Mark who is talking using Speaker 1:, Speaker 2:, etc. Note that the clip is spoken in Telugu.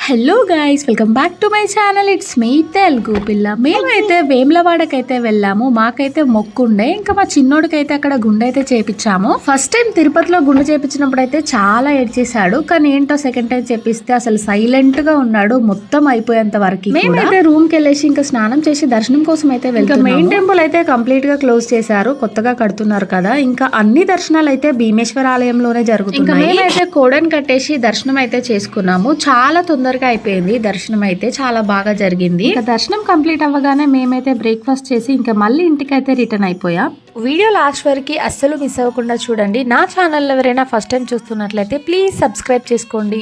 Speaker 1: Hello guys, welcome back to my channel. It's me Telugu పిల్ల. మేమైతే వేములవాడకైతే వెళ్ళాము. మాకైతే మొక్కుండే, ఇంకా మా చిన్నోడికైతే అక్కడ గుండె అయితే చేపించాము. ఫస్ట్ టైం తిరుపతిలో గుండె చేపించినప్పుడు అయితే చాలా ఏడ్చేసాడు. కానీ ఏంటో సెకండ్ టైం చేపిస్తే అసలు సైలెంట్ గా ఉన్నాడు మొత్తం అయిపోయేంత వరకు. మేమైతే రూమ్ కి వెళ్ళేసి ఇంకా స్నానం చేసి దర్శనం కోసం అయితే వెళ్తాం. మెయిన్ టెంపుల్ అయితే కంప్లీట్ గా క్లోజ్ చేశారు, కొత్తగా కడుతున్నారు కదా. ఇంకా అన్ని దర్శనాలు అయితే భీమేశ్వర ఆలయంలోనే జరుగుతున్నాయి. మేమైతే కోడన్ కట్టేసి దర్శనం అయితే చేసుకున్నాము. చాలా తొందరగా అయిపోయింది దర్శనం, అయితే చాలా బాగా జరిగింది. ఇంకా దర్శనం కంప్లీట్ అవ్వగానే మేమైతే బ్రేక్ఫాస్ట్ చేసి ఇంకా మళ్ళీ ఇంటికైతే రిటర్న్ అయిపోయా. వీడియో లాస్ట్ వరకు అస్సలు మిస్ అవ్వకుండా చూడండి. నా ఛానల్ ఎవరైనా ఫస్ట్ టైం చూస్తున్నట్లయితే ప్లీజ్ సబ్స్క్రైబ్ చేసుకోండి.